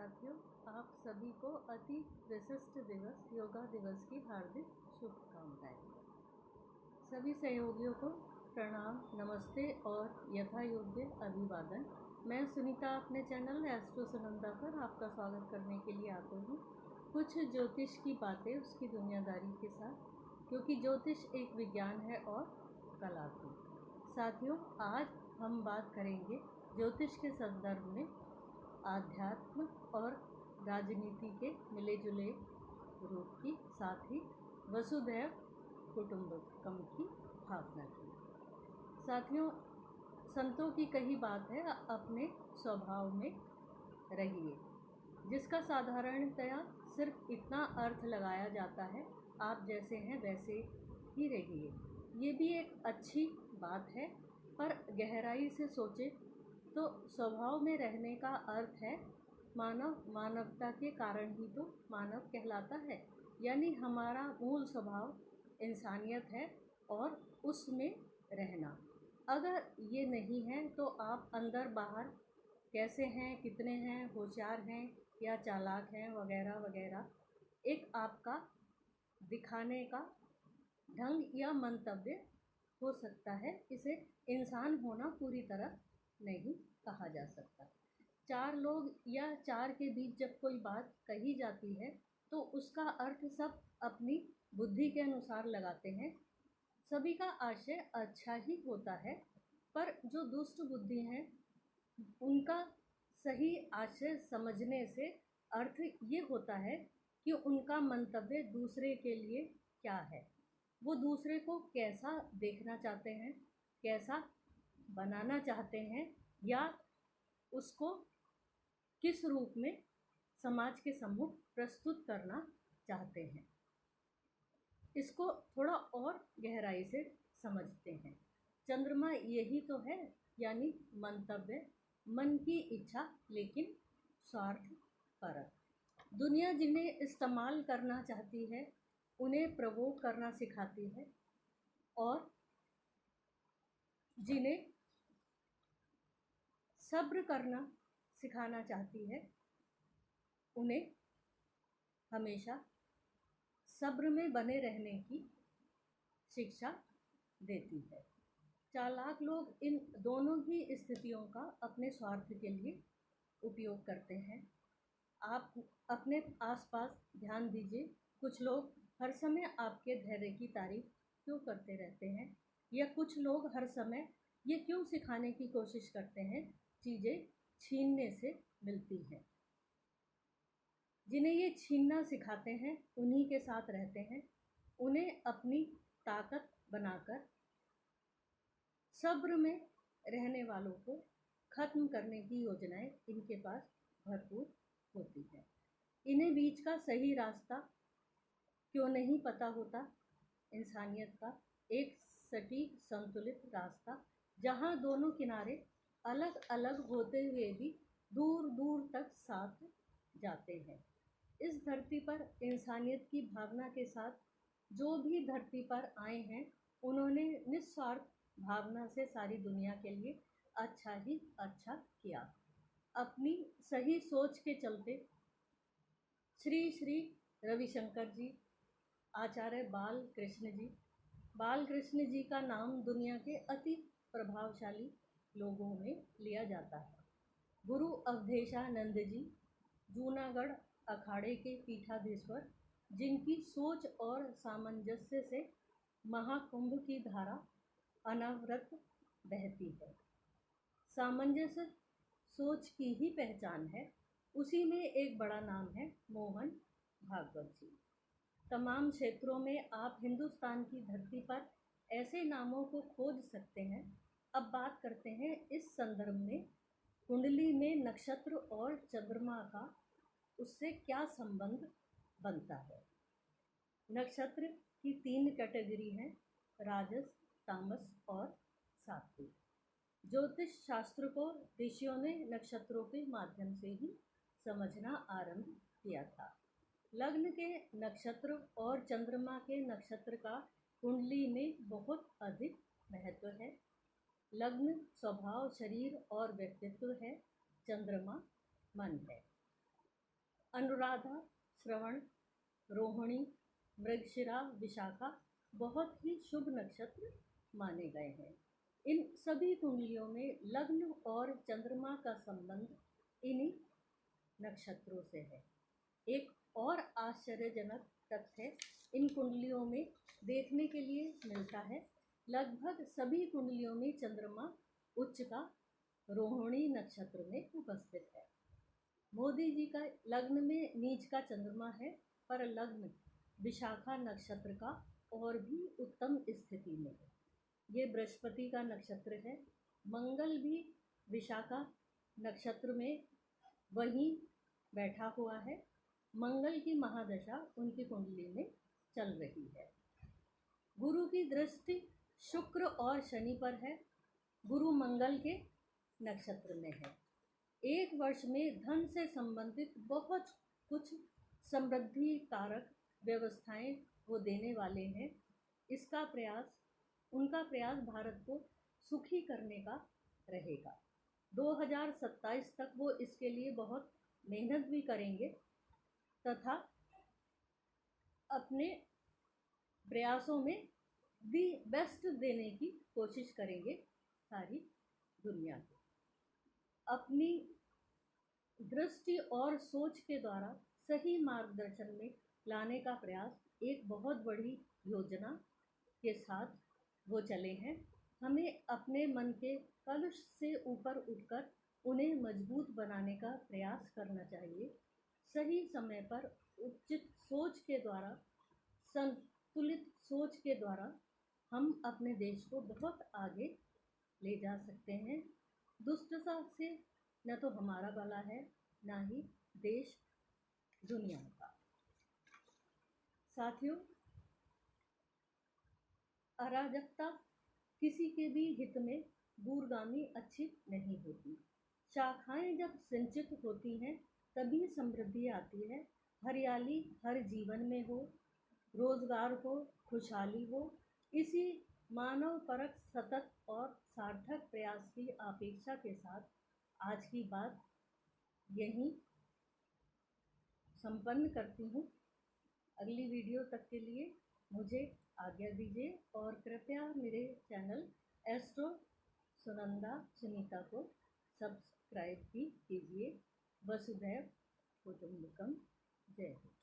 साथियों, आप सभी को अति विशिष्ट दिवस योगा दिवस की हार्दिक शुभकामनाएं। सभी सहयोगियों को प्रणाम, नमस्ते और यथा योग्य अभिवादन। मैं सुनीता अपने चैनल एस्ट्रो सुनंदा पर आपका स्वागत करने के लिए आती हूँ। कुछ ज्योतिष की बातें उसकी दुनियादारी के साथ, क्योंकि ज्योतिष एक विज्ञान है और कला भी। साथियों, आज हम बात करेंगे ज्योतिष के संदर्भ में आध्यात्म और राजनीति के मिले जुले रूप की, साथ ही वसुधैव कुटुंबकम की भावना की। साथियों, संतों की कही बात है, अपने स्वभाव में रहिए, जिसका साधारणतया सिर्फ इतना अर्थ लगाया जाता है, आप जैसे हैं वैसे ही रहिए। ये भी एक अच्छी बात है, पर गहराई से सोचे तो स्वभाव में रहने का अर्थ है मानवता के कारण ही तो मानव कहलाता है। यानी हमारा मूल स्वभाव इंसानियत है और उसमें रहना। अगर ये नहीं है तो आप अंदर बाहर कैसे हैं, कितने हैं, होशियार हैं या चालाक हैं वगैरह वगैरह, एक आपका दिखाने का ढंग या मंतव्य हो सकता है। इसे इंसान होना पूरी तरह नहीं कहा जा सकता। चार लोग या चार के बीच जब कोई बात कही जाती है तो उसका अर्थ सब अपनी बुद्धि के अनुसार लगाते हैं। सभी का आशय अच्छा ही होता है, पर जो दुष्ट बुद्धि हैं उनका सही आशय समझने से अर्थ ये होता है कि उनका मंतव्य दूसरे के लिए क्या है, वो दूसरे को कैसा देखना चाहते हैं, कैसा बनाना चाहते हैं, या उसको किस रूप में समाज के सम्मुख प्रस्तुत करना चाहते हैं। इसको थोड़ा और गहराई से समझते हैं। चंद्रमा यही तो है, यानी मंतव्य, मन की इच्छा लेकिन स्वार्थ परक। दुनिया जिन्हें इस्तेमाल करना चाहती है उन्हें प्रवोक करना सिखाती है, और जिन्हें सब्र करना सिखाना चाहती है उन्हें हमेशा सब्र में बने रहने की शिक्षा देती है। चालाक लोग इन दोनों ही स्थितियों का अपने स्वार्थ के लिए उपयोग करते हैं। आप अपने आसपास ध्यान दीजिए, कुछ लोग हर समय आपके धैर्य की तारीफ क्यों करते रहते हैं, या कुछ लोग हर समय ये क्यों सिखाने की कोशिश करते हैं चीज़ें छीनने से मिलती हैं। जिन्हें ये छीनना सिखाते हैं उन्हीं के साथ रहते हैं। उन्हें अपनी ताकत बनाकर सब्र में रहने वालों को खत्म करने की योजनाएं इनके पास भरपूर होती है। इन्हें बीच का सही रास्ता क्यों नहीं पता होता, इंसानियत का एक सटीक संतुलित रास्ता, जहां दोनों किनारे अलग अलग होते हुए भी दूर दूर तक साथ जाते हैं। इस धरती पर इंसानियत की भावना के साथ जो भी धरती पर आए हैं उन्होंने निस्वार्थ भावना से सारी दुनिया के लिए अच्छा ही अच्छा किया। अपनी सही सोच के चलते श्री श्री रविशंकर जी, आचार्य बाल कृष्ण जी का नाम दुनिया के अति प्रभावशाली लोगों में लिया जाता है। गुरु अवधेशानंद जी, जूनागढ़ अखाड़े के पीठाधीश्वर, जिनकी सोच और सामंजस्य से महाकुंभ की धारा अनवरत बहती है। सामंजस्य सोच की ही पहचान है। उसी में एक बड़ा नाम है मोहन भागवत जी। तमाम क्षेत्रों में आप हिंदुस्तान की धरती पर ऐसे नामों को खोज सकते हैं। अब बात करते हैं इस संदर्भ में कुंडली में नक्षत्र और चंद्रमा का उससे क्या संबंध बनता है। नक्षत्र की 3 कैटेगरी हैं, राजस, तामस और सात्विक। ज्योतिष शास्त्र को ऋषियों ने नक्षत्रों के माध्यम से ही समझना आरंभ किया था। लग्न के नक्षत्र और चंद्रमा के नक्षत्र का कुंडली में बहुत अधिक महत्व है। लग्न स्वभाव, शरीर और व्यक्तित्व है, चंद्रमा मन है। अनुराधा, श्रवण, रोहिणी, मृगशिरा, विशाखा बहुत ही शुभ नक्षत्र माने गए हैं। इन सभी कुंडलियों में लग्न और चंद्रमा का संबंध इन्हीं नक्षत्रों से है। एक और आश्चर्यजनक तथ्य इन कुंडलियों में देखने के लिए मिलता है। लगभग सभी कुंडलियों में चंद्रमा उच्च का रोहिणी नक्षत्र में उपस्थित है। मोदी जी का लग्न में नीच का चंद्रमा है, पर लग्न विशाखा नक्षत्र का और भी उत्तम स्थिति में है। ये बृहस्पति का नक्षत्र है। मंगल भी विशाखा नक्षत्र में वहीं बैठा हुआ है। मंगल की महादशा उनकी कुंडली में चल रही है। गुरु की दृष्टि शुक्र और शनि पर है। गुरु मंगल के नक्षत्र में है। एक वर्ष में धन से संबंधित बहुत कुछ समृद्धि कारक व्यवस्थाएं वो देने वाले हैं। उनका प्रयास भारत को सुखी करने का रहेगा। 2027 तक वो इसके लिए बहुत मेहनत भी करेंगे तथा अपने प्रयासों में दी बेस्ट देने की कोशिश करेंगे सारी दुनिया को। अपनी दृष्टि और सोच के द्वारा सही मार्गदर्शन में लाने का प्रयास एक बहुत बड़ी योजना के साथ वो चले हैं। हमें अपने मन के कलुष से ऊपर उठकर उन्हें मजबूत बनाने का प्रयास करना चाहिए। सही समय पर उचित सोच के द्वारा, संतुलित सोच के द्वारा हम अपने देश को बहुत आगे ले जा सकते हैं। दुष्टता से न तो हमारा भला है, ना ही देश दुनिया का। साथियों, अराजकता किसी के भी हित में दूरगामी अच्छी नहीं होती। शाखाएं जब संचित होती हैं तभी समृद्धि आती है। हरियाली हर जीवन में हो, रोजगार हो, खुशहाली हो। इसी मानव परक सतत और सार्थक प्रयास की अपेक्षा के साथ आज की बात यहीं संपन्न करती हूँ। अगली वीडियो तक के लिए मुझे आज्ञा दीजिए और कृपया मेरे चैनल एस्ट्रो सुनीता को सब्सक्राइब भी कीजिए। वसुधैव कुटुंबकम। जय हिंद।